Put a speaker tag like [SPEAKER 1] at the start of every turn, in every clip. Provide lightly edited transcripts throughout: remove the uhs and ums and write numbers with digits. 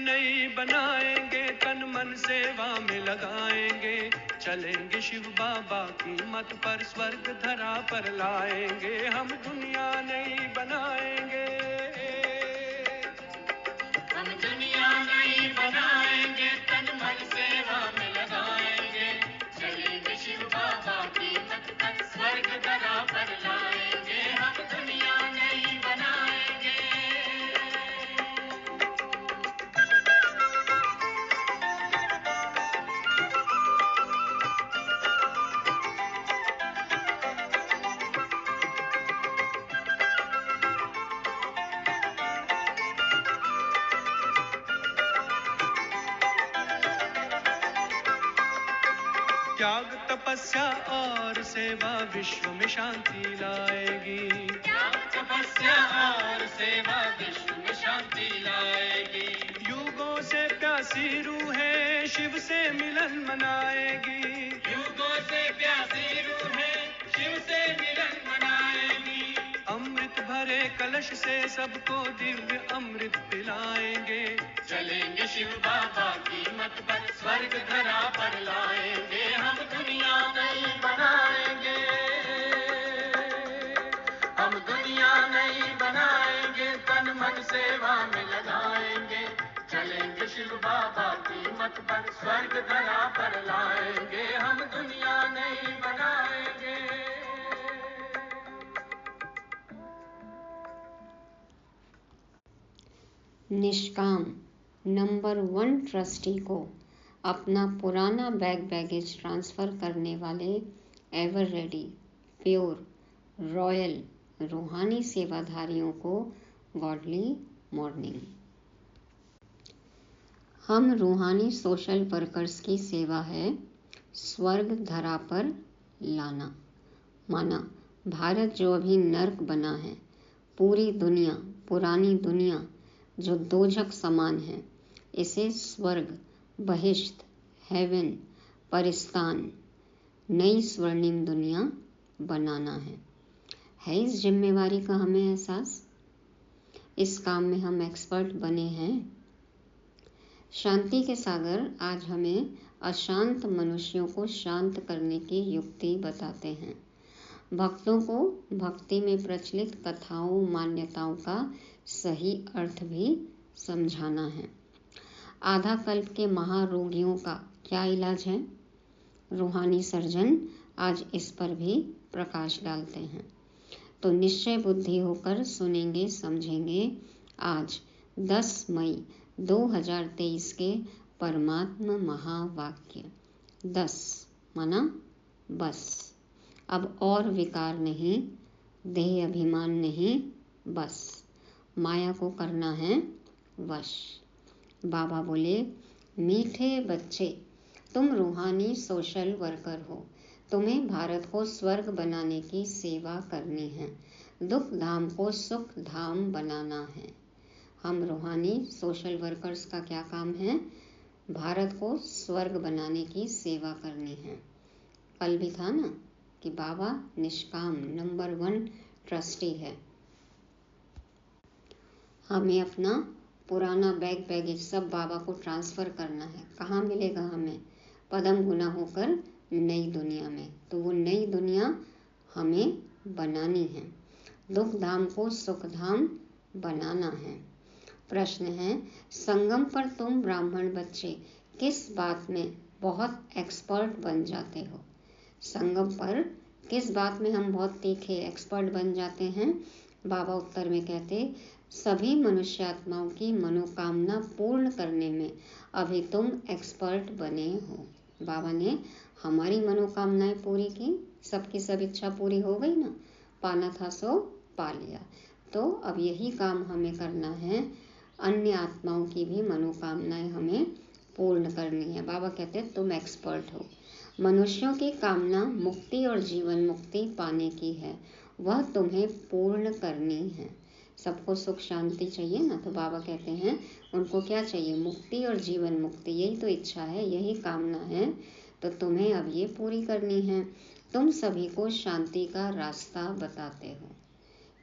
[SPEAKER 1] नई बनाएंगे, तन मन सेवा में लगाएंगे, चलेंगे शिव बाबा की मत पर, स्वर्ग धरा पर लाएंगे, हम दुनिया नई बनाएंगे, हम दुनिया नई बनाएंगे, तन मन सेवा में लगाएंगे, चलेंगे शिव बाबा की मत पर, स्वर्ग धरा पर लाएंगे, हम दुनिया नई बनाएंगे। त्याग तपस्या और सेवा विश्व में शांति लाएगी, त्याग तपस्या और सेवा विश्व में शांति लाएगी, युगों से प्यासी रूहें शिव से मिलन मनाएगी, युगों से प्यासी रूहें शिव से मिलन मनाएगी, अमृत भरे कलश से सबको दिव्य अमृत पिलाएंगे, चलेंगे शिव बाबा की मत पर, स्वर्ग धरा पर लाएंगे, हम दुनिया नई बनाएंगे, हम दुनिया नई बनाएंगे, तन मन सेवा में लगाएंगे, चलेंगे शिव बाबा की मत पर, स्वर्ग धरा पर लाएंगे, हम दुनिया नई बनाएंगे।
[SPEAKER 2] निष्काम नंबर 1 ट्रस्टी को अपना पुराना बैगेज ट्रांसफ़र करने वाले एवर रेडी, प्योर, रॉयल रूहानी सेवाधारियों को गॉडली मॉर्निंग। हम रूहानी सोशल वर्कर्स की सेवा है स्वर्ग धरा पर लाना। माना भारत जो अभी नर्क बना है, पूरी दुनिया, पुरानी दुनिया जो दोजख समान है, इसे स्वर्ग, बहिश्त, हेवन, परिस्तान, नई स्वर्णिम दुनिया बनाना है इस जिम्मेवारी का हमें एहसास? इस काम में हम एक्सपर्ट बने हैं। शांति के सागर आज हमें अशांत मनुष्यों को शांत करने की युक्ति बताते हैं। भक्तों को भक्ति में प्रचलित कथाओं, मान्यताओं का सही अर्थ भी समझाना है। आधा कल्प के महारोगियों का क्या इलाज है? रूहानी सर्जन आज इस पर भी प्रकाश डालते हैं। तो निश्चय बुद्धि होकर सुनेंगे, समझेंगे आज 10 मई 2023 के परमात्मा महावाक्य। 10 माना बस, अब और विकार नहीं, देह अभिमान नहीं, बस माया को करना है वश। बाबा बोले, मीठे बच्चे, तुम रूहानी सोशल वर्कर हो, तुम्हें भारत को स्वर्ग बनाने की सेवा करनी है, दुख धाम को सुख धाम बनाना है। हम रूहानी सोशल वर्कर्स का क्या काम है? भारत को स्वर्ग बनाने की सेवा करनी है। कल भी था ना कि बाबा निष्काम नंबर 1 ट्रस्टी है। हमें अपना पुराना बैगेज सब बाबा को ट्रांसफ़र करना है। कहाँ मिलेगा हमें? पदम गुना होकर नई दुनिया में। तो वो नई दुनिया हमें बनानी है, दुख धाम को सुख धाम बनाना है। प्रश्न है, संगम पर तुम ब्राह्मण बच्चे किस बात में बहुत एक्सपर्ट बन जाते हो? संगम पर किस बात में हम बहुत तीखे एक्सपर्ट बन जाते हैं? बाबा उत्तर में कहते, सभी मनुष्यात्माओं की मनोकामना पूर्ण करने में अभी तुम एक्सपर्ट बने हो। बाबा ने हमारी मनोकामनाएं पूरी की, सबकी सब इच्छा पूरी हो गई ना, पाना था सो पा लिया। तो अब यही काम हमें करना है, अन्य आत्माओं की भी मनोकामनाएं हमें पूर्ण करनी है। बाबा कहते हैं तुम एक्सपर्ट हो। मनुष्यों की कामना मुक्ति और जीवन मुक्ति पाने की है, वह तुम्हें पूर्ण करनी है। सबको सुख शांति चाहिए ना, तो बाबा कहते हैं उनको क्या चाहिए? मुक्ति और जीवन मुक्ति, यही तो इच्छा है, यही कामना है, तो तुम्हें अब ये पूरी करनी है। तुम सभी को शांति का रास्ता बताते हो।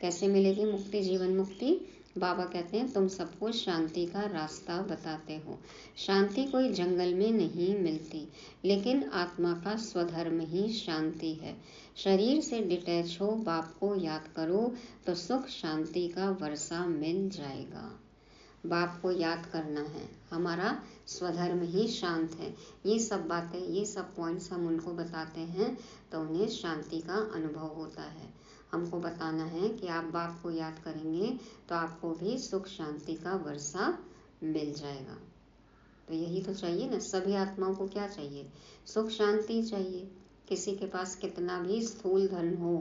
[SPEAKER 2] कैसे मिलेगी मुक्ति जीवन मुक्ति? बाबा कहते हैं तुम सबको शांति का रास्ता बताते हो। शांति कोई जंगल में नहीं मिलती, लेकिन आत्मा का स्वधर्म ही शांति है। शरीर से डिटैच हो, बाप को याद करो तो सुख शांति का वर्षा मिल जाएगा। बाप को याद करना है, हमारा स्वधर्म ही शांत है। ये सब बातें, ये सब पॉइंट्स हम उनको बताते हैं तो उन्हें शांति का अनुभव होता है। हमको बताना है कि आप बाप को याद करेंगे तो आपको भी सुख शांति का वर्षा मिल जाएगा। तो यही तो चाहिए ना, सभी आत्माओं को क्या चाहिए? सुख शांति चाहिए। किसी के पास कितना भी स्थूल धन हो,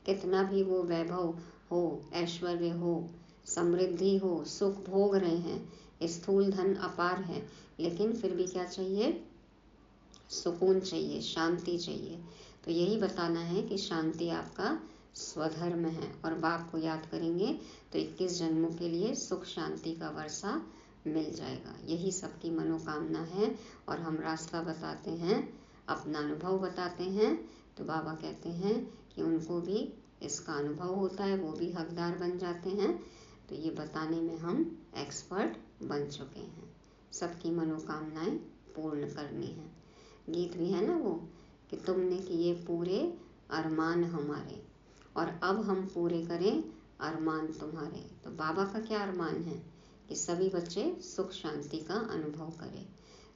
[SPEAKER 2] कितना भी वो वैभव हो, ऐश्वर्य हो, समृद्धि हो, सुख भोग रहे हैं, स्थूल धन अपार है, लेकिन फिर भी क्या चाहिए? सुकून चाहिए, शांति चाहिए। तो यही बताना है कि शांति आपका स्वधर्म है और बाप को याद करेंगे तो 21 जन्मों के लिए सुख शांति का वर्षा मिल जाएगा। यही सबकी मनोकामना है और हम रास्ता बताते हैं, अपना अनुभव बताते हैं। तो बाबा कहते हैं कि उनको भी इसका अनुभव होता है, वो भी हकदार बन जाते हैं। तो ये बताने में हम एक्सपर्ट बन चुके हैं। सबकी मनोकामनाएं पूर्ण करनी है। गीत भी है ना वो कि तुमने किए पूरे अरमान हमारे और अब हम पूरे करें अरमान तुम्हारे। तो बाबा का क्या अरमान है कि सभी बच्चे सुख शांति का अनुभव करें।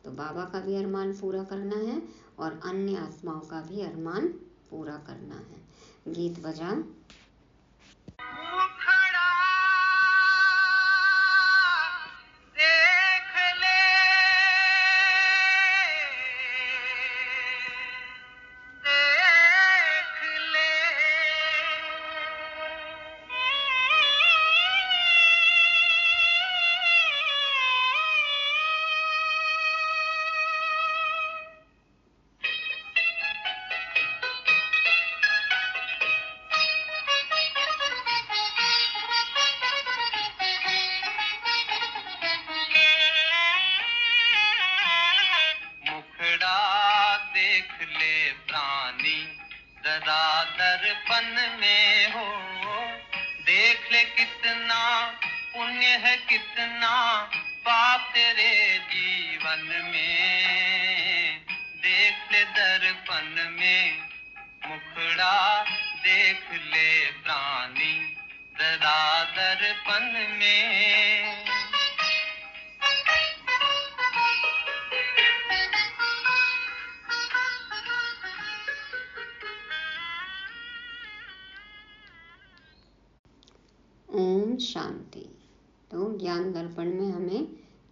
[SPEAKER 2] तो बाबा का भी अरमान पूरा करना है और अन्य आत्माओं का भी अरमान पूरा करना है। गीत बजा।
[SPEAKER 1] दर्पण में हो, देख ले कितना पुण्य है, कितना पाप तेरे जीवन में। देख ले दर्पण में, मुखड़ा देख ले प्राणी जरा दर्पण में।
[SPEAKER 2] ओम शांति। तो ज्ञान दर्पण में हमें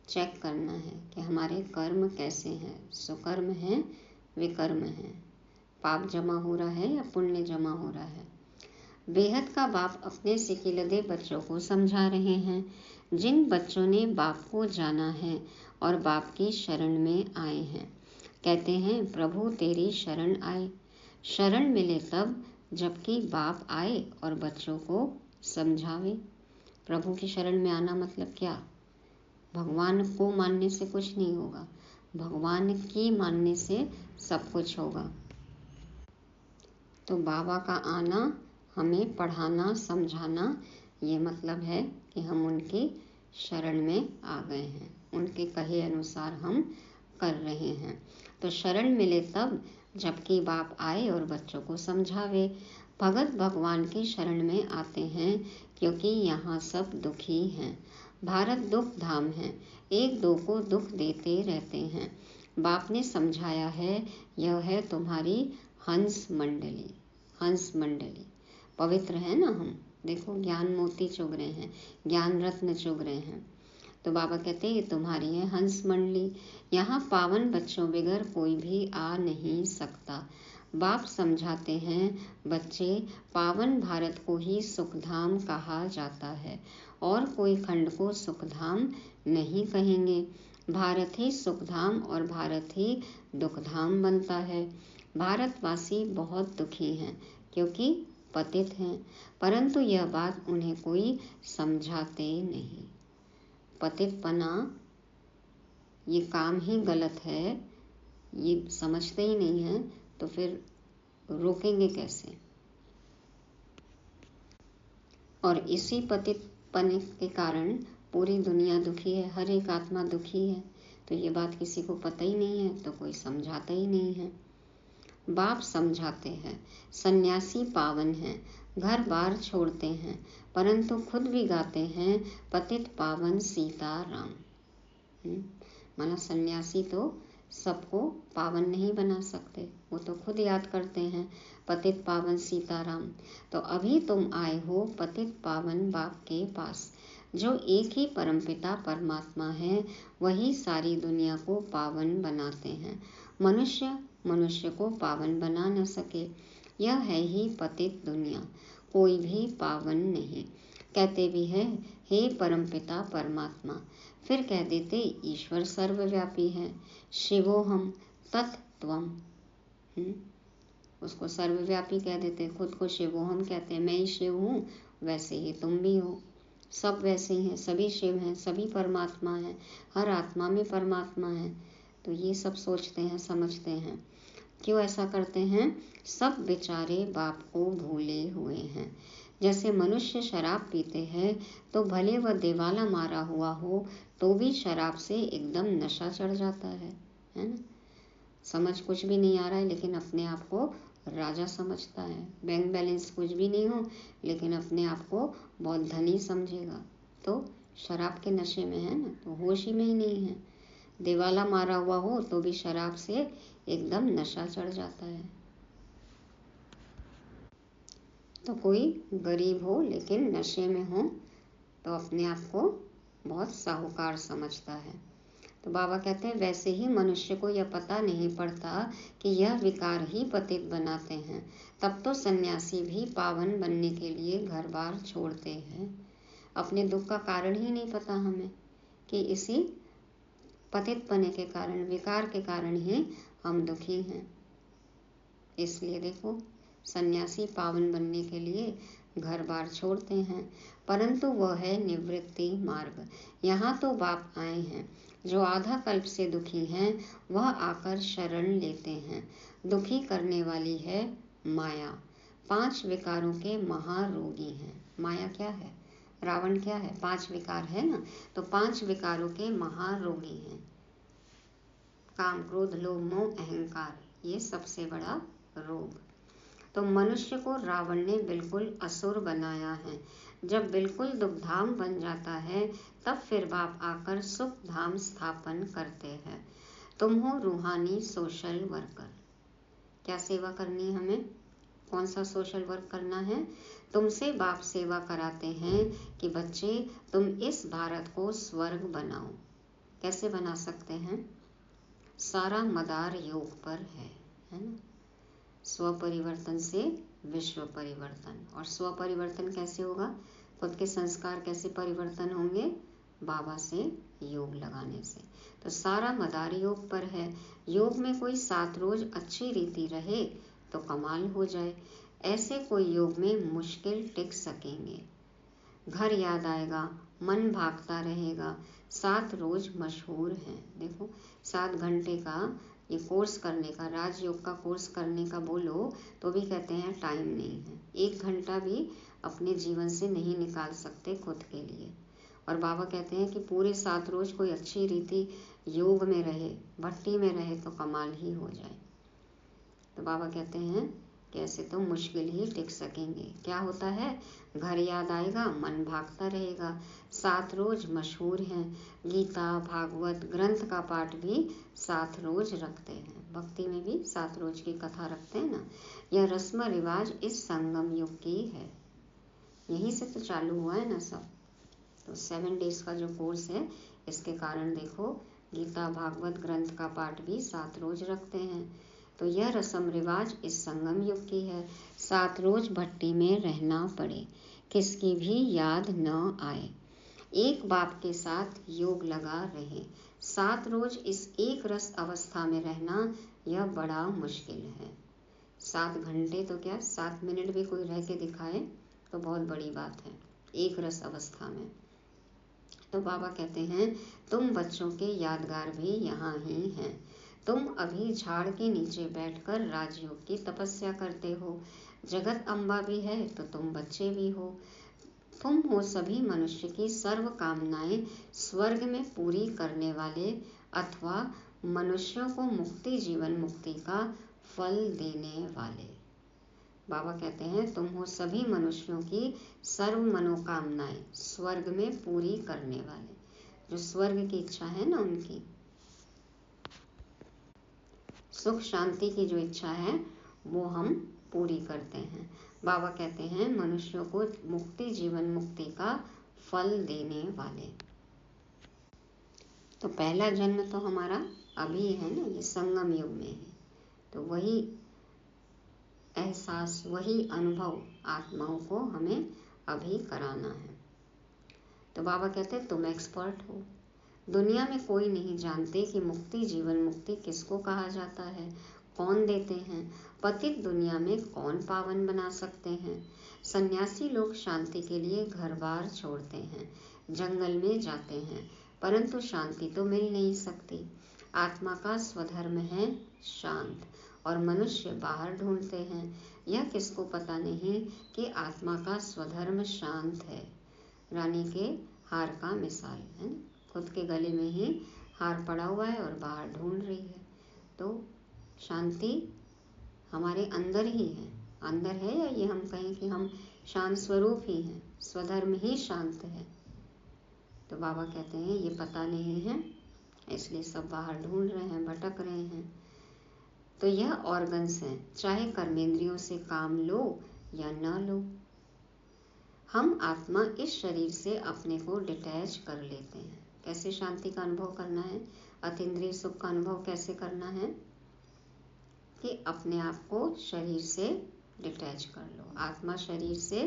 [SPEAKER 2] चेक करना है कि हमारे कर्म कैसे हैं, सुकर्म हैं, विकर्म हैं, पाप जमा हो रहा है या पुण्य जमा हो रहा है। बेहद का बाप अपने सिकिलदे बच्चों को समझा रहे हैं। जिन बच्चों ने बाप को जाना है और बाप की शरण में आए हैं, कहते हैं प्रभु तेरी शरण आए। शरण मिले तब जबकि बाप आए और बच्चों को समझावे। प्रभु की शरण में आना मतलब क्या? भगवान को मानने से कुछ नहीं होगा, भगवान की मानने से सब कुछ होगा। तो बाबा का आना, हमें पढ़ाना, समझाना, ये मतलब है कि हम उनकी शरण में आ गए हैं, उनके कहे अनुसार हम कर रहे हैं। तो शरण मिले तब जबकि बाप आए और बच्चों को समझावे। भगत भगवान की शरण में आते हैं क्योंकि यहाँ सब दुखी हैं। भारत दुख धाम है, एक दो को दुख देते रहते हैं। बाप ने समझाया है, यह है तुम्हारी हंस मंडली। हंस मंडली पवित्र है ना हम, देखो ज्ञान मोती चुग रहे हैं, ज्ञान रत्न चुग रहे हैं। तो बाबा कहते हैं ये तुम्हारी है हंस मंडली, यहाँ पावन बच्चों बगैर कोई भी आ नहीं सकता। बाप समझाते हैं बच्चे, पावन भारत को ही सुखधाम कहा जाता है और कोई खंड को सुखधाम नहीं कहेंगे। भारत ही सुखधाम और भारत ही दुखधाम बनता है। भारतवासी बहुत दुखी हैं क्योंकि पतित हैं, परंतु यह बात उन्हें कोई समझाते नहीं। पतितपना ये काम ही गलत है, ये समझते ही नहीं है, तो फिर रोकेंगे कैसे? और इसी पतित पने के कारण पूरी दुनिया दुखी है, हर एक आत्मा दुखी है। तो ये बात किसी को पता ही नहीं है, तो कोई समझाता ही नहीं है। बाप समझाते हैं, सन्यासी पावन हैं, घर बार छोड़ते हैं, परंतु खुद भी गाते हैं पतित पावन सीताराम। माना सन्यासी तो सबको पावन नहीं बना सकते, वो तो खुद याद करते हैं पतित पावन सीताराम। तो अभी तुम आए हो पतित पावन बाप के पास, जो एक ही परमपिता परमात्मा है, वही सारी दुनिया को पावन बनाते हैं। मनुष्य मनुष्य को पावन बना न सके, यह है ही पतित दुनिया, कोई भी पावन नहीं। कहते भी है हे परमपिता परमात्मा, फिर कह देते ईश्वर सर्वव्यापी है, शिवोहम तत्त्वम। उसको सर्वव्यापी कह देते, खुद को शिवोहम कहते हैं, मैं ही शिव हूँ, वैसे ही तुम भी हो, सब वैसे ही हैं, सभी शिव हैं, सभी परमात्मा हैं, हर आत्मा में परमात्मा है। तो ये सब सोचते हैं, समझते हैं। क्यों ऐसा करते हैं? सब बेचारे बाप को भूले हुए हैं। जैसे मनुष्य शराब पीते हैं तो भले वह देवाला मारा हुआ हो तो भी शराब से एकदम नशा चढ़ जाता है ना। समझ कुछ भी नहीं आ रहा है लेकिन अपने आप को राजा समझता है। बैंक बैलेंस कुछ भी नहीं हो लेकिन अपने आप को बहुत धनी समझेगा, तो शराब के नशे में है ना, तो होश ही में ही नहीं है। देवाला मारा हुआ हो तो भी शराब से एकदम नशा चढ़ जाता है। तो कोई गरीब हो लेकिन नशे में हो तो अपने आप को बहुत साहूकार समझता है। तो बाबा कहते हैं वैसे ही मनुष्य को यह पता नहीं पड़ता कि यह विकार ही पतित बनाते हैं, तब तो सन्यासी भी पावन बनने के लिए घर बार छोड़ते हैं। अपने दुख का कारण ही नहीं पता हमें कि इसी पतित पने के कारण, विकार के कारण ही हम दुखी हैं। इसलिए देखो, सन्यासी पावन बनने के लिए घर बार छोड़ते हैं, परंतु वह है निवृत्ति मार्ग। यहाँ तो बाप आए हैं, जो आधा कल्प से दुखी हैं वह आकर शरण लेते हैं। दुखी करने वाली है माया, 5 विकारों के महारोगी हैं। माया क्या है? रावण क्या है? 5 विकार है ना, तो 5 विकारों के महारोगी हैं। काम, क्रोध, लोभ, मोह, अहंकार, ये सबसे बड़ा रोग। तो मनुष्य को रावण ने बिल्कुल असुर बनाया है। जब बिल्कुल दुखधाम बन जाता है तब फिर बाप आकर सुख धाम स्थापन करते हैं। तुम हो रूहानी सोशल वर्कर। क्या सेवा करनी है हमें? कौन सा सोशल वर्क करना है? तुमसे बाप सेवा कराते हैं कि बच्चे तुम इस भारत को स्वर्ग बनाओ। कैसे बना सकते हैं? सारा मदार योग पर है ना। स्व परिवर्तन से विश्व परिवर्तन। और स्व परिवर्तन कैसे होगा? खुद के संस्कार कैसे परिवर्तन होंगे? बाबा से योग लगाने से। तो सारा मदार योग पर है। योग में कोई 7 रोज अच्छी रीति रहे तो कमाल हो जाए, ऐसे कोई योग में मुश्किल टिक सकेंगे। घर याद आएगा, मन भागता रहेगा, 7 रोज मशहूर हैं। देखो 7 घंटे का ये कोर्स करने का, राजयोग का कोर्स करने का बोलो तो भी कहते हैं टाइम नहीं है। 1 घंटा भी अपने जीवन से नहीं निकाल सकते खुद के लिए। और बाबा कहते हैं कि पूरे 7 रोज कोई अच्छी रीति योग में रहे, भट्टी में रहे तो कमाल ही हो जाए। तो बाबा कहते हैं कि ऐसे तो मुश्किल ही टिक सकेंगे। क्या होता है? घर याद आएगा, मन भागता रहेगा, 7 रोज मशहूर हैं। गीता, भागवत ग्रंथ का पाठ भी 7 रोज रखते हैं। भक्ति में भी 7 रोज की कथा रखते हैं ना। यह रस्म रिवाज इस संगम युग की है, यहीं से तो चालू हुआ है ना सब। तो 7 डेज का जो कोर्स है, इसके कारण देखो गीता भागवत ग्रंथ का पाठ भी 7 रोज रखते हैं। तो यह रस्म रिवाज इस संगम युग की है। 7 रोज भट्टी में रहना पड़े, किसकी भी याद न आए, एक बाप के साथ योग लगा रहे। 7 रोज इस एक रस अवस्था में रहना यह बड़ा मुश्किल है। 7 घंटे तो क्या, 7 मिनट भी कोई रह के दिखाए तो बहुत बड़ी बात है एक रस अवस्था में। तो बाबा कहते हैं तुम बच्चों के यादगार भी यहाँ ही हैं। तुम अभी झाड़ के नीचे बैठकर राजयोग की तपस्या करते हो। जगत अम्बा भी है तो तुम बच्चे भी हो। तुम हो सभी मनुष्य की सर्व कामनाएं स्वर्ग में पूरी करने वाले अथवा मनुष्यों को मुक्ति जीवन मुक्ति का फल देने वाले। बाबा कहते हैं तुम हो सभी मनुष्यों की सर्व मनोकामनाएं स्वर्ग में पूरी करने वाले। जो स्वर्ग की इच्छा है ना, उनकी सुख शांति की जो इच्छा है वो हम पूरी करते हैं। बाबा कहते हैं मनुष्यों को मुक्ति जीवन मुक्ति का फल देने वाले। तो पहला जन्म तो हमारा अभी है ना, ये संगम युग में है। तो वही एहसास, वही अनुभव आत्माओं को हमें अभी कराना है। तो बाबा कहते हैं तुम एक्सपर्ट हो। दुनिया में कोई नहीं जानते कि मुक्ति जीवन मुक्ति किसको कहा जाता है, कौन देते हैं, पतित दुनिया में कौन पावन बना सकते हैं। सन्यासी लोग शांति के लिए घर बार छोड़ते हैं, जंगल में जाते हैं, परंतु शांति तो मिल नहीं सकती। आत्मा का स्वधर्म है शांत और मनुष्य बाहर ढूंढते हैं। यह किसको पता नहीं कि आत्मा का स्वधर्म शांत है। रानी के हार का मिसाल है, खुद के गले में ही हार पड़ा हुआ है और बाहर ढूंढ रही है। तो शांति हमारे अंदर ही है। अंदर है, या ये हम कहें कि हम शांत स्वरूप ही हैं, स्वधर्म ही शांत है। तो बाबा कहते हैं ये पता नहीं है, इसलिए सब बाहर ढूंढ रहे हैं, भटक रहे हैं। तो यह ऑर्गन्स हैं, चाहे कर्मेंद्रियों से काम लो या न लो। हम आत्मा इस शरीर से अपने को डिटैच कर लेते हैं। कैसे शांति का अनुभव करना है, अतीन्द्रिय सुख का अनुभव कैसे करना है कि अपने आप को शरीर से डिटैच कर लो। आत्मा शरीर से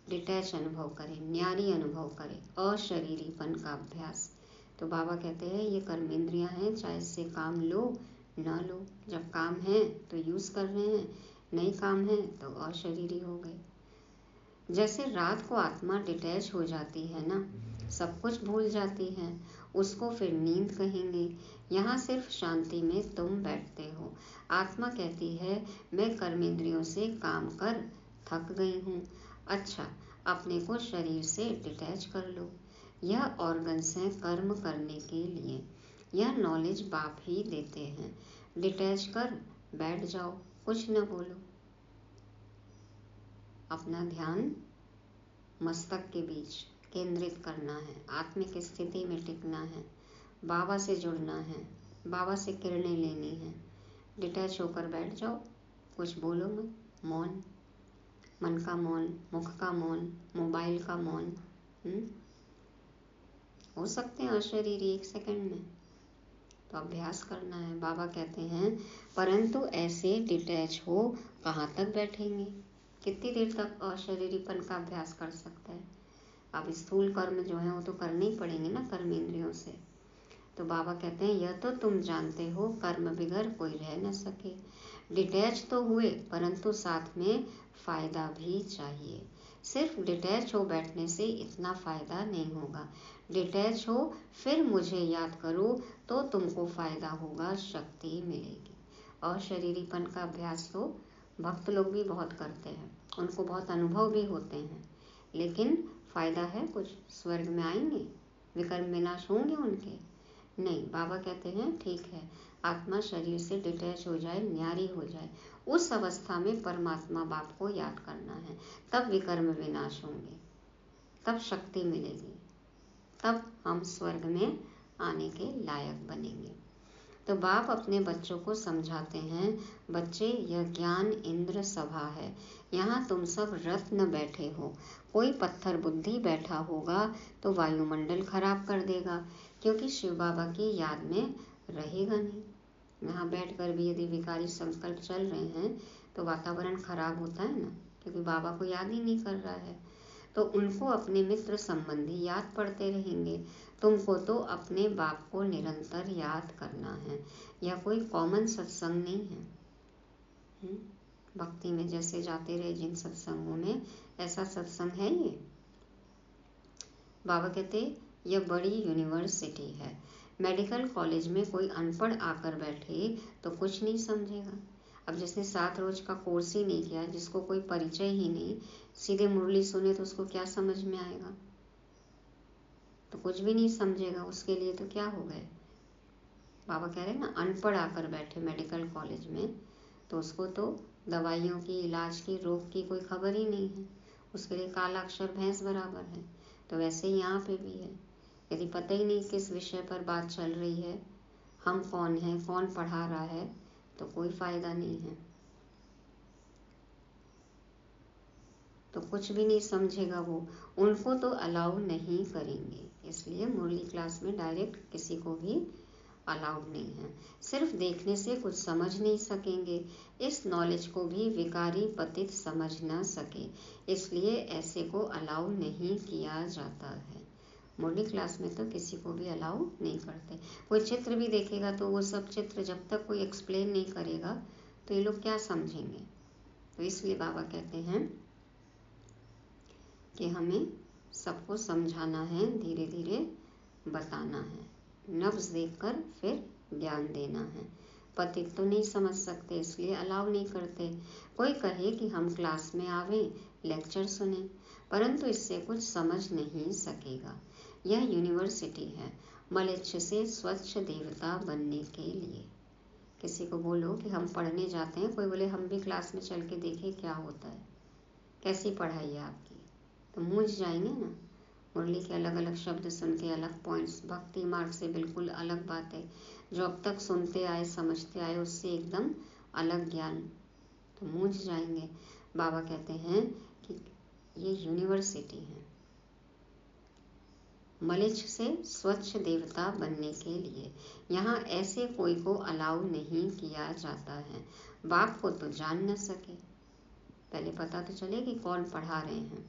[SPEAKER 2] डिटैच अनुभव करे, न्यारी अनुभव करे, अशरीरीपन का अभ्यास। तो बाबा कहते हैं ये कर्मेंद्रियां हैं, चाहे इससे काम लो ना लो। जब काम है तो यूज कर रहे हैं, नहीं काम है तो अशरीरी हो गए। जैसे रात को आत्मा डिटैच हो जाती है ना, सब कुछ भूल जाती है, उसको फिर नींद कहेंगे। यहाँ सिर्फ शांति में तुम बैठते हो। आत्मा कहती है मैं कर्मेंद्रियों से काम कर थक गई हूँ। अच्छा, अपने को शरीर से डिटैच कर लो। यह ऑर्गन्स हैं कर्म करने के लिए। यह नॉलेज बाप ही देते हैं। डिटैच कर बैठ जाओ, कुछ न बोलो। अपना ध्यान मस्तक के बीच केंद्रित करना है, आत्मिक स्थिति में टिकना है, बाबा से जुड़ना है, बाबा से किरणें लेनी है। डिटैच होकर बैठ जाओ, कुछ बोलो मत, मौन, मन का मौन, मुख का मौन, मोबाइल का मौन। हो सकते हैं अशरीरी 1 सेकंड में, तो अभ्यास करना है। बाबा कहते हैं परंतु ऐसे डिटैच हो कहाँ तक बैठेंगे, कितनी देर तक अशरीरीपन का अभ्यास कर सकते हैं। अब स्थूल कर्म जो है वो तो करने ही पड़ेंगे ना कर्मेंद्रियों से। तो बाबा कहते हैं यह तो तुम जानते हो कर्म बिगर कोई रह न सके। डिटैच तो हुए परंतु साथ में फायदा भी चाहिए। सिर्फ डिटैच हो बैठने से इतना फायदा नहीं होगा। डिटैच हो फिर मुझे याद करो तो तुमको फायदा होगा, शक्ति मिलेगी। अशरीरीपन का अभ्यास तो भक्त लोग भी बहुत करते हैं, उनको बहुत अनुभव भी होते हैं, लेकिन फायदा है कुछ? स्वर्ग में आएंगे, विकर्म विनाश होंगे उनके? नहीं। बाबा कहते हैं ठीक है, आत्मा शरीर से डिटैच हो जाए, न्यारी हो जाए, उस अवस्था में परमात्मा बाप को याद करना है, तब विकर्म विनाश होंगे, तब शक्ति मिलेगी, तब हम स्वर्ग में आने के लायक बनेंगे। तो बाप अपने बच्चों को समझाते हैं, बच्चे यह ज्ञान इंद्र सभा है, यहाँ तुम सब रत्न बैठे हो। कोई पत्थर बुद्धि बैठा होगा तो वायुमंडल खराब कर देगा, क्योंकि शिव बाबा की याद में रहेगा नहीं। यहाँ बैठकर भी यदि विकारी संकल्प चल रहे हैं तो वातावरण खराब होता है ना, क्योंकि बाबा को याद ही नहीं कर रहा है। तो उनको अपने मित्र संबंधी याद पड़ते रहेंगे। तुमको तो अपने बाप को निरंतर याद करना है। यह कोई कॉमन सत्संग नहीं है। भक्ति में जैसे जाते रहे जिन सत्संगों में, ऐसा सत्संग है ये? बाबा कहते यह बड़ी यूनिवर्सिटी है। मेडिकल कॉलेज में कोई अनपढ़ आकर बैठे तो कुछ नहीं समझेगा। अब जिसने 7 रोज का कोर्स ही नहीं किया, जिसको कोई परिचय ही नहीं, सीधे मुरली सुने तो उसको क्या समझ में आएगा? तो कुछ भी नहीं समझेगा। उसके लिए तो क्या हो गए, बाबा कह रहे हैं ना, अनपढ़ आकर बैठे मेडिकल कॉलेज में, तो उसको तो दवाइयों की, इलाज की, रोग की कोई खबर ही नहीं है। उसके लिए काला अक्षर भैंस बराबर है। तो वैसे ही यहाँ पे भी है। यदि पता ही नहीं किस विषय पर बात चल रही है, हम कौन हैं, कौन पढ़ा रहा है, तो कोई फायदा नहीं है। तो कुछ भी नहीं समझेगा वो, उनको तो अलाउ नहीं करेंगे। इसलिए मुरली क्लास में डायरेक्ट किसी को भी अलाउड नहीं है। सिर्फ देखने से कुछ समझ नहीं सकेंगे, इस नॉलेज को भी विकारी पतित समझ न सके, इसलिए ऐसे को अलाउ नहीं किया जाता है। मुरली क्लास में तो किसी को भी अलाउ नहीं करते। कोई चित्र भी देखेगा तो वो सब चित्र जब तक कोई एक्सप्लेन नहीं करेगा तो ये लोग क्या समझेंगे। तो इसलिए बाबा कहते हैं कि हमें सबको समझाना है, धीरे धीरे बताना है, नब्ज देखकर फिर ज्ञान देना है। पतित तो नहीं समझ सकते, इसलिए अलाउ नहीं करते। कोई कहे कि हम क्लास में आवें, लेक्चर सुने, परंतु इससे कुछ समझ नहीं सकेगा। यह यूनिवर्सिटी है मलेच्छ से स्वच्छ देवता बनने के लिए। किसी को बोलो कि हम पढ़ने जाते हैं, कोई बोले हम भी क्लास में चल के देखें क्या होता है, कैसी पढ़ाई है आपकी, तो मूंझ जाएंगे ना। मुरली के अलग अलग शब्द सुन के अलग पॉइंट्स, भक्ति मार्ग से बिल्कुल अलग बातें, जो अब तक सुनते आए, समझते आए, उससे एकदम अलग ज्ञान, तो मूंझ जाएंगे। बाबा कहते हैं कि ये यूनिवर्सिटी है मलेच्छ से स्वच्छ देवता बनने के लिए। यहाँ ऐसे कोई को अलाउ नहीं किया जाता है। बाप को तो जान न सके, पहले पता तो चले कि कौन पढ़ा रहे हैं।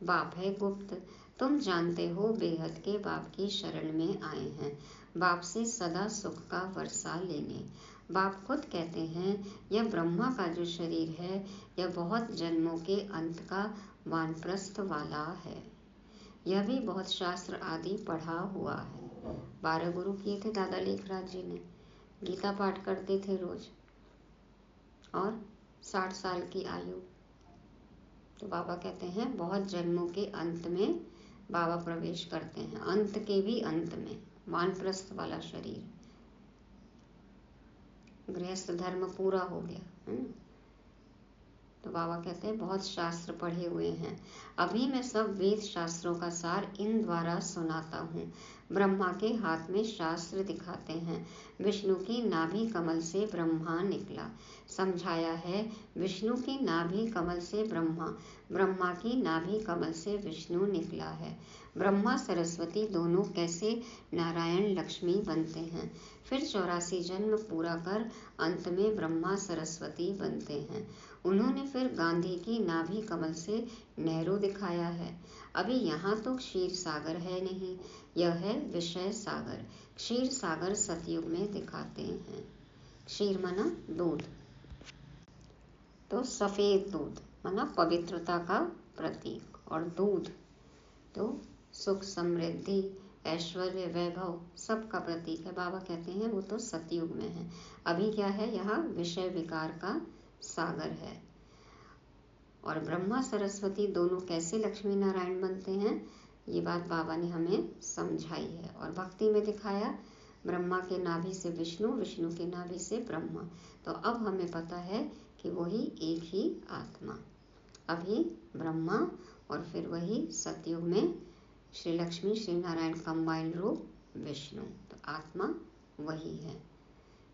[SPEAKER 2] बाप है गुप्त, तुम जानते हो बेहद के बाप की शरण में आए हैं, बाप से सदा सुख का वर्षा लेने। बाप खुद कहते हैं यह ब्रह्मा का जो शरीर है, यह बहुत जन्मों के अंत का वानप्रस्थ वाला है। यह भी बहुत शास्त्र आदि पढ़ा हुआ है। 12 गुरु किए थे दादा लेखराज जी ने, गीता पाठ करते थे रोज, और 60 साल की आयु। तो बाबा कहते हैं बहुत जन्मों के अंत में बाबा प्रवेश करते हैं, अंत के भी अंत में, वानप्रस्थ वाला शरीर, गृहस्थ धर्म पूरा हो गया है। तो बाबा कहते हैं बहुत शास्त्र पढ़े हुए हैं। अभी मैं सब वेद शास्त्रों का सार इन द्वारा सुनाता हूँ। ब्रह्मा के हाथ में शास्त्र दिखाते हैं, विष्णु की नाभि कमल से ब्रह्मा निकला। समझाया है विष्णु की नाभि कमल से ब्रह्मा, ब्रह्मा की नाभि कमल से विष्णु निकला है। ब्रह्मा सरस्वती दोनों कैसे नारायण लक्ष्मी बनते हैं, फिर 84 जन्म पूरा कर अंत में ब्रह्मा सरस्वती बनते हैं। उन्होंने फिर गांधी की नाभि कमल से नेहरू दिखाया है। अभी यहाँ तो क्षीर सागर है नहीं, यह है विषय सागर। क्षीर सागर सतयुग में दिखाते हैं। क्षीर माना दूध, तो सफेद दूध माना पवित्रता का प्रतीक, और दूध तो सुख, समृद्धि, ऐश्वर्य, वैभव सब का प्रतीक है। बाबा कहते हैं वो तो सतयुग में है। अभी क्या है, यहाँ विषय विकार का सागर है। और ब्रह्मा सरस्वती दोनों कैसे लक्ष्मी नारायण बनते हैं, ये बात बाबा ने हमें समझाई है और भक्ति में दिखाया। ब्रह्मा के नाभि से विष्णु, विष्णु के नाभि से ब्रह्मा। तो अब हमें पता है कि वही एक ही आत्मा, अभी ब्रह्मा और फिर वही सतयुग में श्री लक्ष्मी श्री नारायण कंबाइंड रूप विष्णु, तो आत्मा वही है।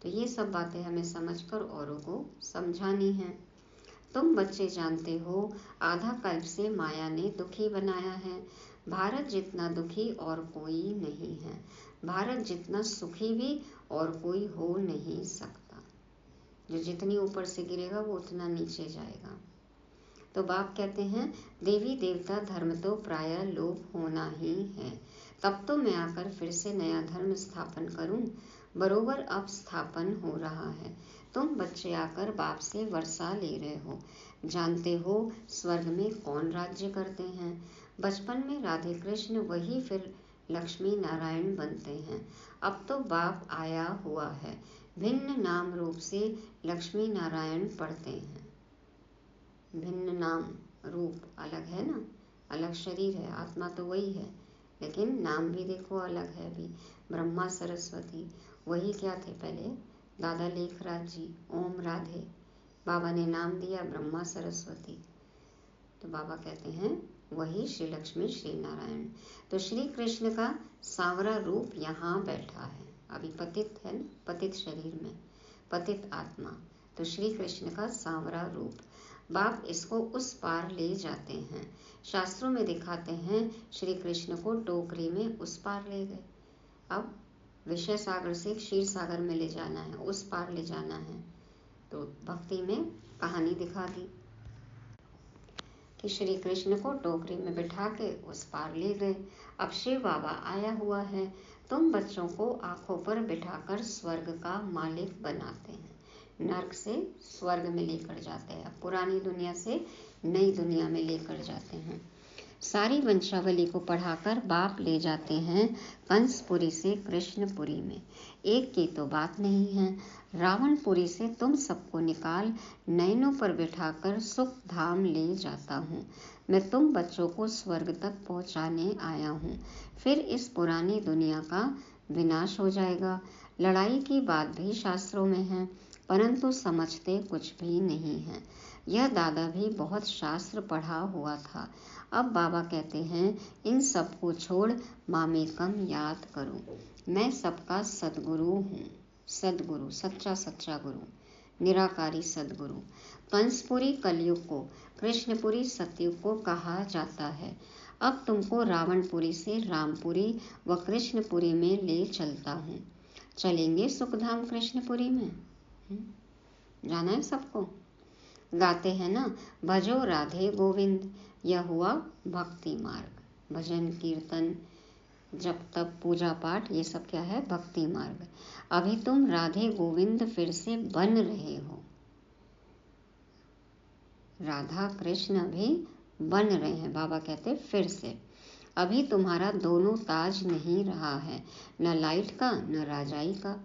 [SPEAKER 2] तो ये सब बातें हमें समझकर औरों को समझानी है। तुम बच्चे जानते हो आधा कल्प से माया ने दुखी बनाया है। भारत जितना दुखी और कोई नहीं है, भारत जितना सुखी भी और कोई हो नहीं सकता। जो जितनी ऊपर से गिरेगा वो उतना नीचे जाएगा। तो बाप कहते हैं देवी देवता धर्म तो प्रायः लोप होना ही है, तब तो मैं आकर फिर से नया धर्म स्थापन करूं। बरोबर अब स्थापन हो रहा है। तुम बच्चे आकर बाप से वर्षा ले रहे हो। जानते हो स्वर्ग में कौन राज्य करते हैं। बचपन में राधे कृष्ण, वही फिर लक्ष्मी नारायण बनते हैं। अब तो बाप आया हुआ है, भिन्न नाम रूप से लक्ष्मी नारायण पढ़ते हैं। भिन्न नाम रूप अलग है ना, अलग शरीर है, आत्मा तो वही है, लेकिन नाम भी देखो अलग है। भी ब्रह्मा सरस्वती वही क्या थे पहले, दादा लेखराज जी, ओम राधे, बाबा ने नाम दिया ब्रह्मा सरस्वती, तो बाबा कहते हैं वही श्री लक्ष्मी श्री नारायण। तो श्री कृष्ण का सांवरा रूप यहाँ बैठा है, अभी पतित है ना, पतित शरीर में पतित आत्मा, तो श्री कृष्ण का सांवरा रूप। बाप इसको उस पार ले जाते हैं। शास्त्रों में दिखाते हैं श्री कृष्ण को टोकरी में उस पार ले गए। अब विषय सागर से क्षीर सागर में ले जाना है, उस पार ले जाना है, तो भक्ति में कहानी दिखा दी कि श्री कृष्ण को टोकरी में बिठा के उस पार ले गए। अब शिव बाबा आया हुआ है, तुम बच्चों को आंखों पर बिठाकर स्वर्ग का मालिक बनाते हैं, नर्क से स्वर्ग में लेकर जाते हैं, पुरानी दुनिया से नई दुनिया में लेकर जाते हैं। सारी वंशावली को पढ़ाकर बाप ले जाते हैं कंसपुरी से कृष्णपुरी में। एक की तो बात नहीं है, रावणपुरी से तुम सबको निकाल नैनों पर बिठाकर सुख धाम ले जाता हूँ। मैं तुम बच्चों को स्वर्ग तक पहुँचाने आया हूँ, फिर इस पुरानी दुनिया का विनाश हो जाएगा। लड़ाई की बात भी शास्त्रों में है, परंतु समझते कुछ भी नहीं है। यह दादा भी बहुत शास्त्र पढ़ा हुआ था। अब बाबा कहते हैं इन सबको छोड़ मामेकम याद करो, मैं सबका सदगुरु हूँ। सदगुरु, सच्चा सच्चा गुरु, निराकारी सदगुरु। कंसपुरी कलयुग को, कृष्णपुरी सतयुग को कहा जाता है। अब तुमको रावणपुरी से रामपुरी व कृष्णपुरी में ले चलता हूँ। चलेंगे सुखधाम कृष्णपुरी में, जाना है सबको। गाते हैं ना, भजो राधे गोविंद, यह हुआ भक्ति मार्ग। भजन कीर्तन जप तप पूजा पाठ ये सब क्या है, भक्ति मार्ग। अभी तुम राधे गोविंद फिर से बन रहे हो, राधा कृष्ण भी बन रहे हैं। बाबा कहते फिर से, अभी तुम्हारा दोनों ताज नहीं रहा है, न लाइट का न राजाई का।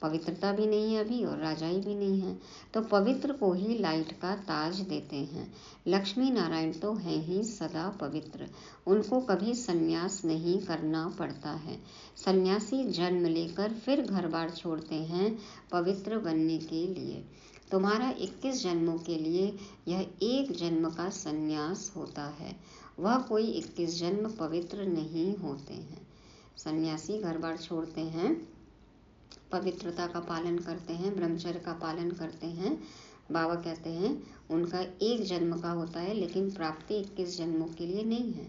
[SPEAKER 2] पवित्रता भी नहीं है अभी और राजाई भी नहीं है, तो पवित्र को ही लाइट का ताज देते हैं। लक्ष्मी नारायण तो हैं ही सदा पवित्र, उनको कभी संन्यास नहीं करना पड़ता है। सन्यासी जन्म लेकर फिर घर बार छोड़ते हैं पवित्र बनने के लिए। तुम्हारा 21 जन्मों के लिए यह एक जन्म का संन्यास होता है, वह कोई 21 जन्म पवित्र नहीं होते हैं। सन्यासी घर बार छोड़ते हैं, पवित्रता का पालन करते हैं, ब्रह्मचर्य का पालन करते हैं। बाबा कहते हैं उनका एक जन्म का होता है, लेकिन प्राप्ति 21 जन्मों के लिए नहीं है।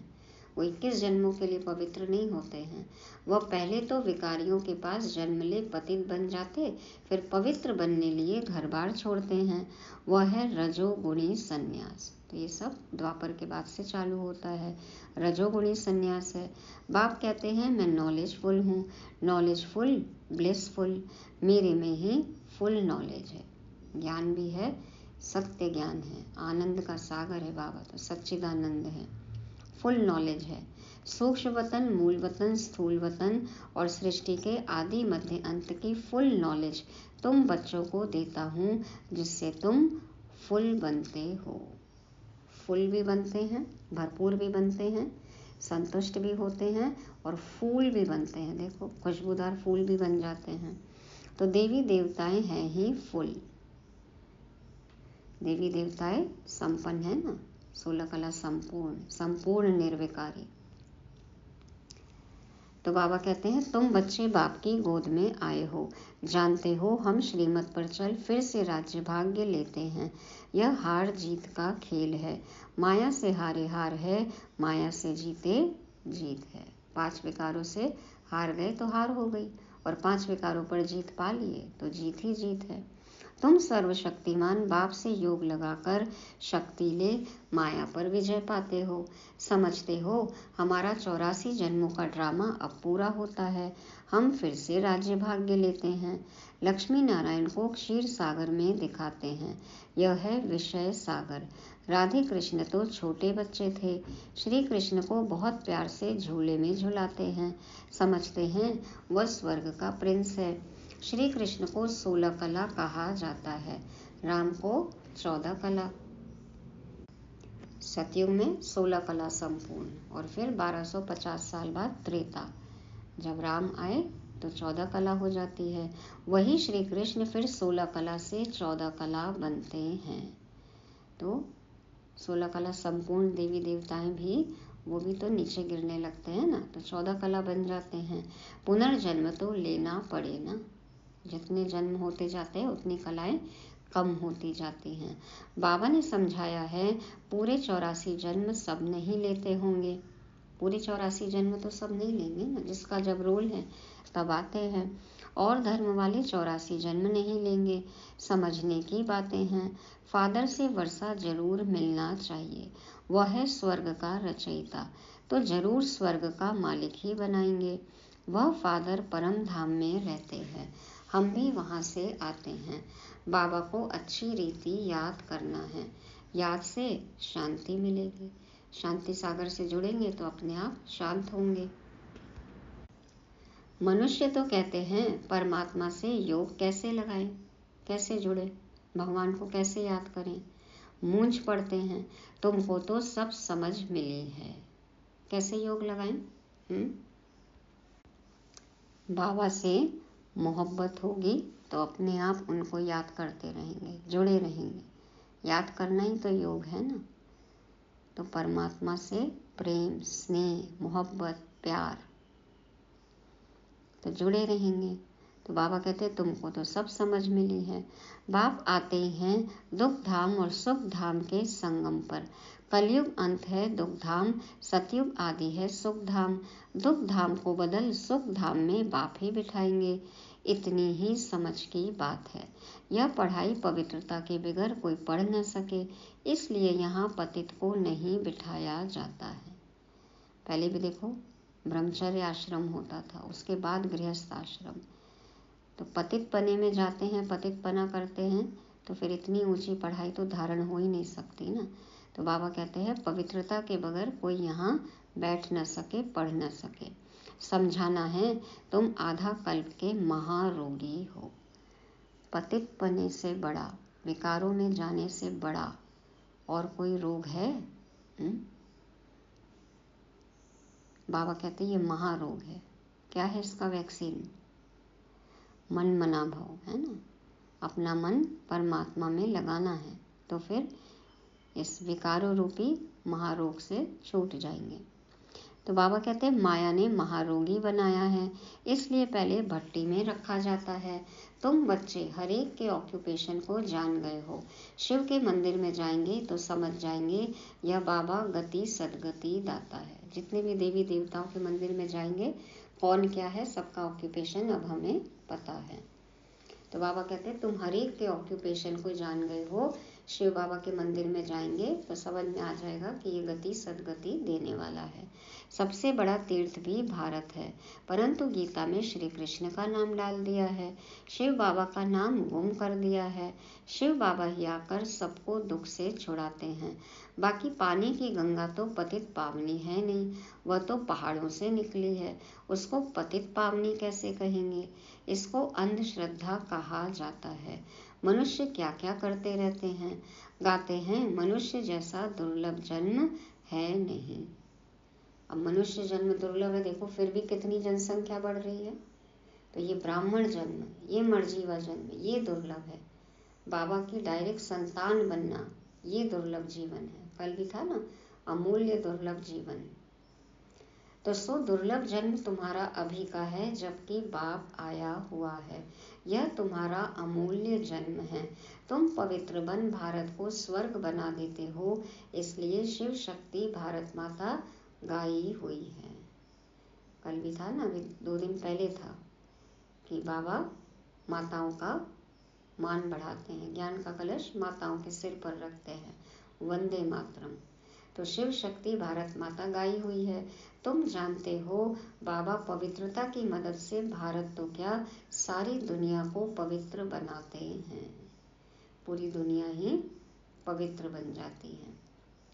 [SPEAKER 2] वो 21 जन्मों के लिए पवित्र नहीं होते हैं। वह पहले तो विकारियों के पास जन्म ले पतित बन जाते, फिर पवित्र बनने लिए घर बार छोड़ते हैं। वह है रजोगुणी संन्यास। तो ये सब द्वापर के बाद से चालू होता है, रजोगुणी संन्यास है। बाप कहते हैं मैं नॉलेजफुल हूँ, नॉलेजफुल ब्लिसफुल, मेरे में ही फुल नॉलेज है, ज्ञान भी है, सत्य ज्ञान है, आनंद का सागर है बाबा, तो सच्चिदानंद है, फुल नॉलेज है। सूक्ष्म वतन, मूल वतन, स्थूल वतन और सृष्टि के आदि मध्य अंत की फुल नॉलेज तुम बच्चों को देता हूँ, जिससे तुम फुल बनते हो। फुल भी बनते हैं, भरपूर भी बनते हैं, संतुष्ट भी होते हैं और फूल भी बनते हैं। देखो खुशबूदार फूल भी बन जाते हैं। तो देवी देवताएं हैं ही फुल, देवी देवताएं संपन्न है ना, 16 कला संपूर्ण, संपूर्ण निर्विकारी। तो बाबा कहते हैं तुम बच्चे बाप की गोद में आए हो, जानते हो हम श्रीमत पर चल फिर से राज्य भाग्य लेते हैं। यह हार जीत का खेल है, माया से हारे हार है, माया से जीते जीत है। 5 विकारों से हार गए तो हार हो गई, और 5 विकारों पर जीत पा लिए तो जीत ही जीत है। तुम सर्वशक्तिमान बाप से योग लगाकर शक्ति ले माया पर विजय पाते हो। समझते हो हमारा 84 जन्मों का ड्रामा अब पूरा होता है, हम फिर से राज्य भाग्य लेते हैं। लक्ष्मी नारायण को क्षीर सागर में दिखाते हैं, यह है विषय सागर। राधे कृष्ण तो छोटे बच्चे थे, श्री कृष्ण को बहुत प्यार से झूले में झुलाते हैं, समझते हैं वह स्वर्ग का प्रिंस है। श्री कृष्ण को 16 कला कहा जाता है, राम को 14 कला। सतयुग में 16 कला संपूर्ण और फिर 1250 साल बाद त्रेता, जब राम आए तो 14 कला हो जाती है। वही श्री कृष्ण फिर 16 कला से 14 कला बनते हैं। तो 16 कला संपूर्ण देवी देवताएं भी, वो भी तो नीचे गिरने लगते हैं ना, तो 14 कला बन जाते हैं। पुनर्जन्म तो लेना पड़े ना, जितने जन्म होते जाते हैं उतनी कलाएं कम होती जाती हैं। बाबा ने समझाया है पूरे 84 जन्म सब नहीं लेते होंगे, पूरे 84 जन्म तो सब नहीं लेंगे ना, जिसका जब रोल है तब आते हैं। और धर्म वाले 84 जन्म नहीं लेंगे। समझने की बातें हैं। फादर से वर्षा जरूर मिलना चाहिए, वह है स्वर्ग का रचयिता, तो जरूर स्वर्ग का मालिक ही बनाएंगे। वह फादर परम धाम में रहते हैं, हम भी वहाँ से आते हैं। बाबा को अच्छी रीति याद करना है, याद से शांति मिलेगी। शांति सागर से जुड़ेंगे तो अपने आप शांत होंगे। मनुष्य तो कहते हैं परमात्मा से योग कैसे लगाएं, कैसे जुड़े, भगवान को कैसे याद करें। मूंझ पड़ते हैं, तुमको तो सब समझ मिली है, कैसे योग लगाएं। बाबा से मोहब्बत होगी तो अपने आप उनको याद करते रहेंगे, जुड़े रहेंगे। याद करना ही तो योग है ना। तो परमात्मा से प्रेम, स्नेह, मोहब्बत, प्यार, तो जुड़े रहेंगे। तो बाबा कहते हैं तुमको तो सब समझ मिली है। बाप आते हैं दुख धाम और सुख धाम के संगम पर। कलयुग अंत है दुख धाम, सतयुग आदि है सुख धाम। दुख धाम को बदल सुख धाम में बाप ही बिठाएंगे, इतनी ही समझ की बात है। यह पढ़ाई पवित्रता के बगैर कोई पढ़ न सके, इसलिए यहाँ पतित को नहीं बिठाया जाता है। पहले भी देखो ब्रह्मचर्य आश्रम होता था, उसके बाद गृहस्थ आश्रम। तो पतित पने में जाते हैं, पतित पना करते हैं, तो फिर इतनी ऊंची पढ़ाई तो धारण हो ही नहीं सकती ना। तो बाबा कहते हैं पवित्रता के बगैर कोई यहाँ बैठ न सके, पढ़ न सके। समझाना है तुम आधा कल्प के महारोगी हो। पतित पने से बड़ा, विकारों में जाने से बड़ा और कोई रोग है? बाबा कहते हैं ये महारोग है। क्या है इसका वैक्सीन? मन मना भाव है ना। अपना मन परमात्मा में लगाना है तो फिर इस विकारों रूपी महारोग से छूट जाएंगे। तो बाबा कहते हैं माया ने महारोगी बनाया है, इसलिए पहले भट्टी में रखा जाता है। तुम बच्चे हर एक के ऑक्यूपेशन को जान गए हो। शिव के मंदिर में जाएंगे तो समझ जाएंगे यह बाबा गति सदगति दाता है। जितने भी देवी देवताओं के मंदिर में जाएंगे कौन क्या है, सबका ऑक्यूपेशन अब हमें पता है। तो बाबा कहते हैं तुम हर एक के ऑक्यूपेशन को जान गए हो। शिव बाबा के मंदिर में जाएंगे तो समझ में आ जाएगा कि ये गति सदगति देने वाला है। सबसे बड़ा तीर्थ भी भारत है, परंतु गीता में श्री कृष्ण का नाम डाल दिया है, शिव बाबा का नाम गुम कर दिया है। शिव बाबा ही आकर सबको दुख से छुड़ाते हैं। बाकी पानी की गंगा तो पतित पावनी है नहीं, वह तो पहाड़ों से निकली है, उसको पतित पावनी कैसे कहेंगे? इसको अंधश्रद्धा कहा जाता है। मनुष्य क्या क्या करते रहते हैं, गाते हैं मनुष्य जैसा दुर्लभ जन्म है नहीं। अब मनुष्य जन्म दुर्लभ है, देखो फिर भी कितनी जनसंख्या बढ़ रही है। तो ये ब्राह्मण जन्म, ये मर्जीवा जन्म, ये दुर्लभ है। बाबा की डायरेक्ट संतान बनना, ये दुर्लभ जीवन है। कल भी था ना, अमूल्य दुर्लभ जीवन। तो सो दुर्लभ जन्म तुम्हारा अभी का है, जबकि बाप आया हुआ है। यह तुम्हारा अमूल्य जन्म है। तुम पवित्र बन भारत को स्वर्ग बना देते हो, इसलिए शिव शक्ति भारत माता गाई हुई है। कल भी था ना, अभी 2 दिन पहले था कि बाबा माताओं का मान बढ़ाते हैं, ज्ञान का कलश माताओं के सिर पर रखते हैं, वंदे मातरम। तो शिव शक्ति भारत माता गाई हुई है। तुम जानते हो बाबा पवित्रता की मदद से भारत तो क्या सारी दुनिया को पवित्र बनाते हैं। पूरी दुनिया ही पवित्र बन जाती है,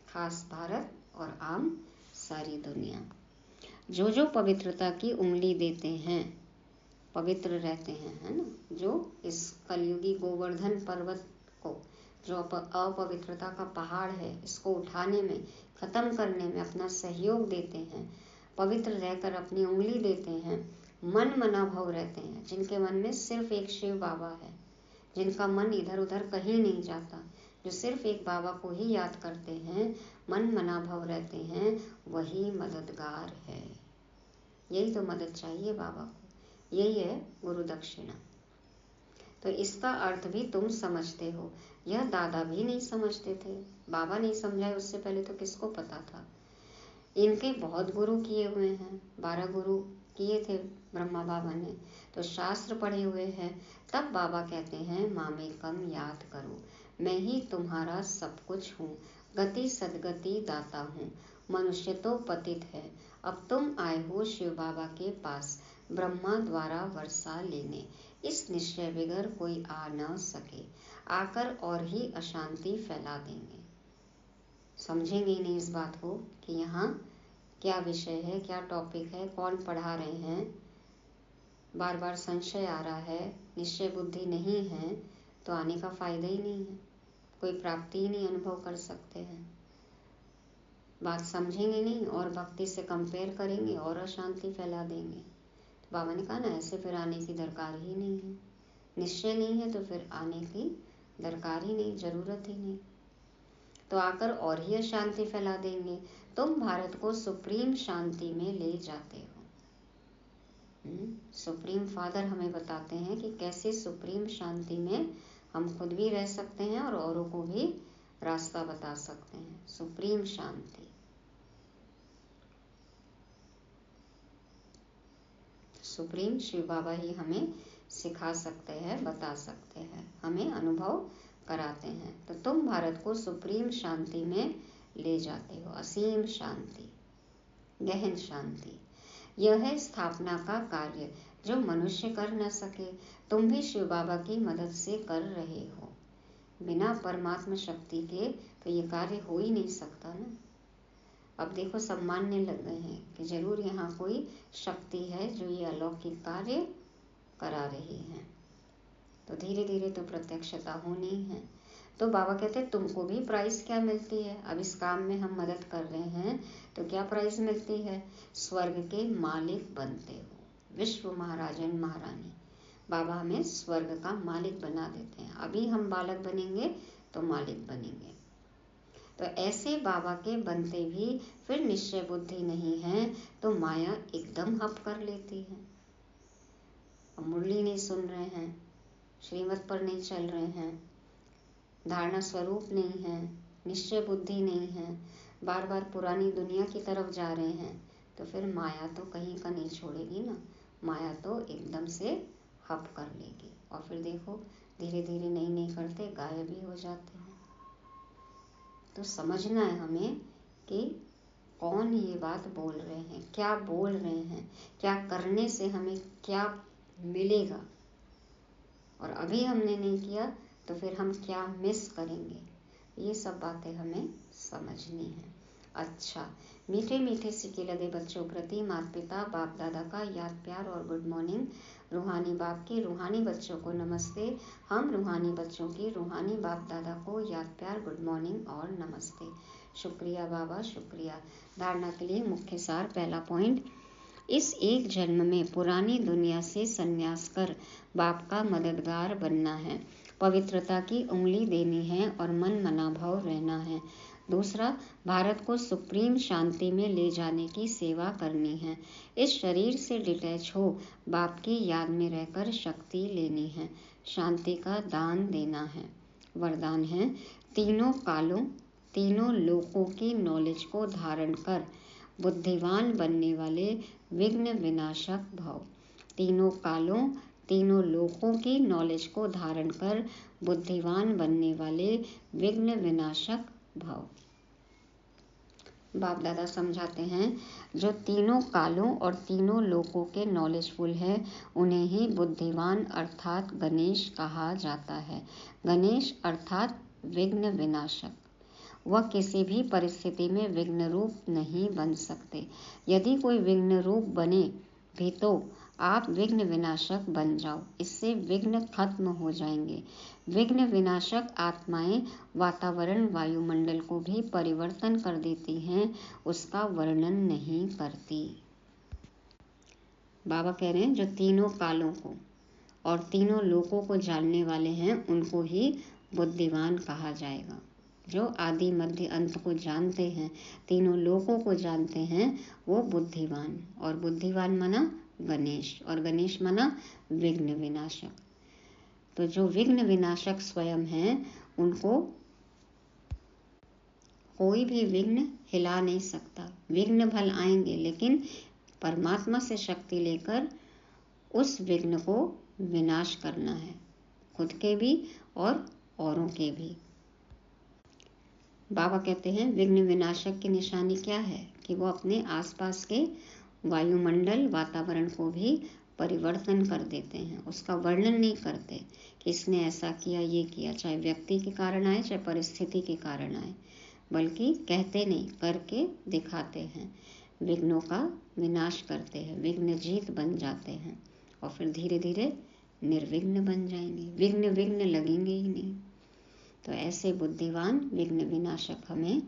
[SPEAKER 2] खास भारत और आम सारी दुनिया। जो जो पवित्रता की उंगली देते हैं पवित्र रहते हैं, है ना। जो इस कलयुगी गोवर्धन पर्वत को, जो अपवित्रता का पहाड़ है, इसको उठाने में, खत्म करने में अपना सहयोग देते हैं, पवित्र रहकर अपनी उंगली देते हैं, मन मना भाव रहते हैं, जिनके मन में सिर्फ एक शिव बाबा है, जिनका मन इधर उधर कहीं नहीं जाता, जो सिर्फ एक बाबा को ही याद करते हैं, मन मना भाव रहते हैं, वही मददगार है। यही तो मदद चाहिए बाबा को, यही है गुरु दक्षिणा। तो इसका अर्थ भी तुम समझते हो, यह दादा भी नहीं समझते थे, बाबा नहीं समझाए उससे पहले तो किसको पता था। इनके बहुत गुरु किए हुए हैं, 12 गुरु किए थे ब्रह्मा बाबा ने, तो शास्त्र पढ़े हुए हैं। तब बाबा कहते हैं मामेकम याद करो, मैं ही तुम्हारा सब कुछ हूँ, गति सदगति दाता हूँ, मनुष्य तो पतित है, अब तुम आए हो शिव बाबा के पास ब्रह्मा द्वारा वर्षा लेने, इस निश्चय बिगर कोई आ न सके, आकर और ही अशांति फैला देंगे। समझेंगे ही नहीं इस बात को कि यहाँ क्या विषय है, क्या टॉपिक है, कौन पढ़ा रहे हैं। बार बार संशय आ रहा है, निश्चय बुद्धि नहीं है, तो आने का फायदा ही नहीं है, कोई प्राप्ति ही नहीं अनुभव कर सकते हैं। बात समझेंगे नहीं और भक्ति से कंपेयर करेंगे और अशांति फैला देंगे। तो बाबा ने कहा ना, ऐसे फिर आने की दरकार ही नहीं है, निश्चय नहीं है तो फिर आने की दरकार ही नहीं, जरूरत ही नहीं, तो आकर और ही अशांति फैला देंगे। तुम भारत को सुप्रीम शांति में ले जाते हो। सुप्रीम फादर हमें बताते हैं कि कैसे सुप्रीम शांति में हम खुद भी रह सकते हैं और औरों को भी रास्ता बता सकते हैं। सुप्रीम शांति, सुप्रीम शिव बाबा ही हमें सिखा सकते हैं, बता सकते हैं, हमें अनुभव कराते हैं। तो तुम भारत को सुप्रीम शांति में ले जाते हो, असीम शांति, गहन शांति। यह है स्थापना का कार्य जो मनुष्य कर न सके, तुम भी शिव बाबा की मदद से कर रहे हो। बिना परमात्मा शक्ति के तो ये कार्य हो ही नहीं सकता ना। अब देखो सब मानने लग गए हैं कि जरूर यहाँ कोई शक्ति है जो ये अलौकिक कार्य करा रही है, तो धीरे धीरे तो प्रत्यक्षता होनी है। तो बाबा कहते हैं तुमको भी प्राइस क्या मिलती है, अब इस काम में हम मदद कर रहे हैं तो क्या प्राइस मिलती है, स्वर्ग के मालिक बनते हो, विश्व महाराजन महारानी। बाबा हमें स्वर्ग का मालिक बना देते हैं, अभी हम बालक बनेंगे तो मालिक बनेंगे। तो ऐसे बाबा के बनते भी फिर निश्चय बुद्धि नहीं है तो माया एकदम हप कर लेती है। अब मुरली नहीं सुन रहे हैं, श्रीमत पर नहीं चल रहे हैं, धारणा स्वरूप नहीं है, निश्चय बुद्धि नहीं है, बार बार पुरानी दुनिया की तरफ जा रहे हैं, तो फिर माया तो कहीं का नहीं छोड़ेगी ना, माया तो एकदम से हप कर लेगी। और फिर देखो धीरे धीरे नहीं करते गायब ही हो जाते हैं। तो समझना है हमें कि कौन ये बात बोल रहे हैं, क्या बोल रहे हैं, क्या करने से हमें क्या मिलेगा, और अभी हमने नहीं किया तो फिर हम क्या मिस करेंगे, ये सब बातें हमें समझनी है। अच्छा, मीठे मीठे सिक्के लगे बच्चों प्रति माता पिता बाप दादा का याद प्यार और गुड मॉर्निंग। रूहानी बाप के रूहानी बच्चों को नमस्ते, हम रूहानी बच्चों की रूहानी बाप दादा को याद प्यार गुड मॉर्निंग और नमस्ते। शुक्रिया बाबा, शुक्रिया। धारणा के लिए मुख्य सार, पहला पॉइंट, इस एक जन्म में पुरानी दुनिया से संन्यास कर बाप का मददगार बनना है, पवित्रता की उंगली देनी है और मन मना भाव रहना है। दूसरा, भारत को सुप्रीम शांति में ले जाने की सेवा करनी है, इस शरीर से डिटैच हो बाप की याद में रहकर शक्ति लेनी है, शांति का दान देना है। वरदान है, तीनों कालों तीनों लोकों की नॉलेज को धारण कर बुद्धिवान बनने वाले विघ्न विनाशक भव। तीनों कालों तीनों लोकों की नॉलेज को धारण कर बुद्धिवान बनने वाले विघ्न विनाशक भव। बाप दादा समझाते हैं, जो तीनों कालों और तीनों लोकों के नॉलेजफुल है उन्हें ही बुद्धिवान अर्थात गणेश कहा जाता है। गणेश अर्थात विघ्न विनाशक, वह किसी भी परिस्थिति में विघ्न रूप नहीं बन सकते। यदि कोई विघ्न रूप बने भी तो आप विघ्न विनाशक बन जाओ, इससे विघ्न खत्म हो जाएंगे। विघ्न विनाशक आत्माएं वातावरण वायुमंडल को भी परिवर्तन कर देती हैं, उसका वर्णन नहीं करती। बाबा कह रहे हैं जो तीनों कालों को और तीनों लोकों को जानने वाले हैं उनको ही बुद्धिमान कहा जाएगा। जो आदि मध्य अंत को जानते हैं, तीनों लोकों को जानते हैं, वो बुद्धिमान। और बुद्धिमान माना गणेश, और गणेश माना विघ्न विनाशक। तो जो विघ्न विनाशक स्वयं हैं उनको कोई भी विघ्न हिला नहीं सकता। विघ्न भल आएंगे लेकिन परमात्मा से शक्ति लेकर उस विघ्न को विनाश करना है, खुद के भी और औरों के भी। बाबा कहते हैं विघ्न विनाशक की निशानी क्या है कि वो अपने आसपास के वायुमंडल वातावरण को भी परिवर्तन कर देते हैं। उसका वर्णन नहीं करते कि इसने ऐसा किया, ये किया, चाहे व्यक्ति के कारण आए चाहे परिस्थिति के कारण आए, बल्कि कहते नहीं, करके दिखाते हैं। विघ्नों का विनाश करते हैं, विघ्न जीत बन जाते हैं और फिर धीरे धीरे निर्विघ्न बन जाएंगे, विघ्न विघ्न लगेंगे ही नहीं। तो ऐसे बुद्धिवान विघ्न विनाशक हमें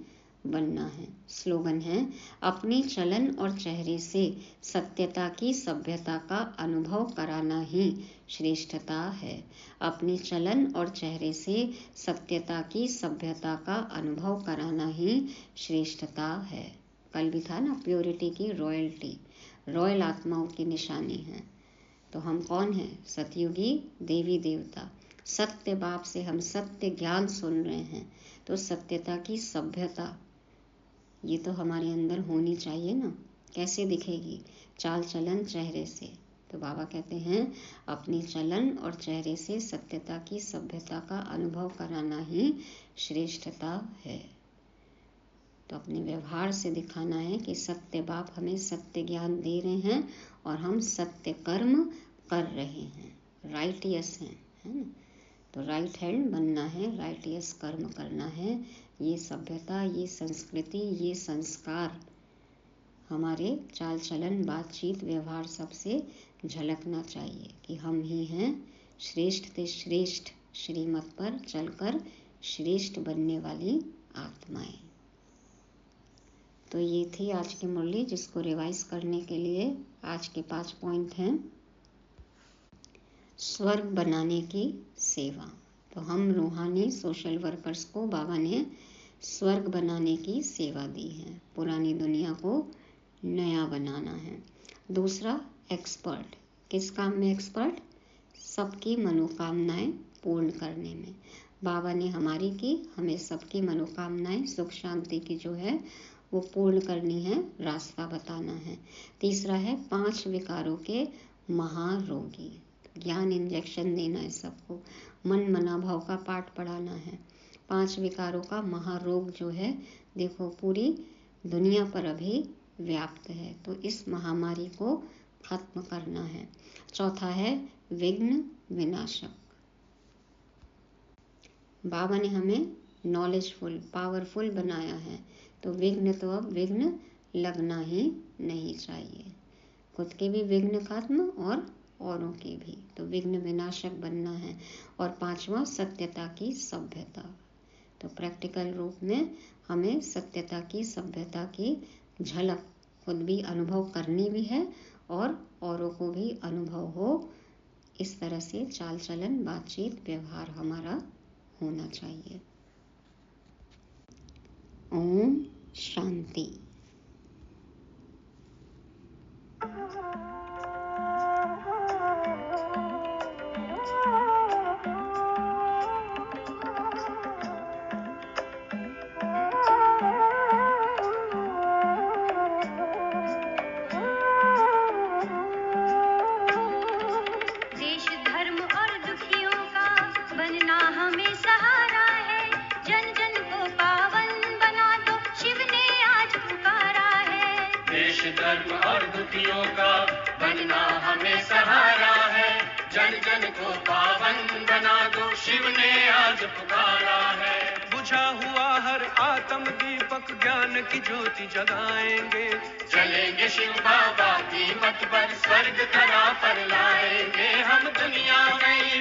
[SPEAKER 2] बनना है। स्लोगन है, अपनी चलन और चेहरे से सत्यता की सभ्यता का अनुभव कराना ही श्रेष्ठता है। अपनी चलन और चेहरे से सत्यता की सभ्यता का अनुभव कराना ही श्रेष्ठता है। कल भी था ना, प्योरिटी की रॉयल्टी, रॉयल आत्माओं की निशानी है। तो हम कौन हैं? सतयुगी देवी देवता। सत्य बाप से हम सत्य ज्ञान सुन रहे हैं, तो सत्यता की सभ्यता ये तो हमारे अंदर होनी चाहिए ना। कैसे दिखेगी? चाल चलन चेहरे से। तो बाबा कहते हैं अपनी चलन और चेहरे से सत्यता की सभ्यता का अनुभव कराना ही श्रेष्ठता है। तो अपने व्यवहार से दिखाना है कि सत्य बाप हमें सत्य ज्ञान दे रहे हैं और हम सत्य कर्म कर रहे हैं, राइटियस हैं, है ना। तो राइट हैंड बनना है, राइटियस कर्म करना है। ये सभ्यता, ये संस्कृति, ये संस्कार हमारे चाल चलन, बातचीत, व्यवहार सबसे झलकना चाहिए कि हम ही हैं श्रेष्ठ से श्रेष्ठ श्रीमत पर चलकर श्रेष्ठ बनने वाली आत्माएं। तो ये थी आज की मुरली, जिसको रिवाइज करने के लिए आज के 5 पॉइंट हैं। स्वर्ग बनाने की सेवा। तो हम रूहानी सोशल वर्कर्स को बाबा ने स्वर्ग बनाने की सेवा दी है, पुरानी दुनिया को नया बनाना है। दूसरा, एक्सपर्ट। किस काम में एक्सपर्ट? सबकी मनोकामनाएं पूर्ण करने में। बाबा ने हमारी की, हमें सबकी मनोकामनाएं सुख शांति की जो है वो पूर्ण करनी है, रास्ता बताना है। तीसरा है 5 विकारों के महारोगी। ज्ञान इंजेक्शन देना है सबको, मन मनाभाव का पाठ पढ़ाना है। 5 विकारों का महारोग जो है देखो पूरी दुनिया पर अभी व्याप्त है, तो इस महामारी को खत्म करना है। चौथा है विघ्न विनाशक। बाबा ने हमें नॉलेजफुल, पावरफुल बनाया है, तो विघ्न तो अब विघ्न लगना ही नहीं चाहिए। खुद के भी विघ्न खत्म और औरों के भी, तो विघ्न विनाशक बनना है। और 5वां सत्यता की सभ्यता। तो प्रैक्टिकल रूप में हमें सत्यता की सभ्यता की झलक खुद भी अनुभव करनी भी है और औरों को भी अनुभव हो। इस तरह से चाल चलन, बातचीत, व्यवहार हमारा होना चाहिए। ओम शांति।
[SPEAKER 1] धर्म और दुखियों का बनना हमें सहारा है, जन जन को पावन बना दो, शिव ने आज पुकारा है। बुझा हुआ हर आत्म दीपक ज्ञान ज्ञान की ज्योति जगाएंगे।
[SPEAKER 3] चलेंगे शिव बाबा की मत पर, स्वर्ग धरा पर लाएंगे हम, दुनिया नई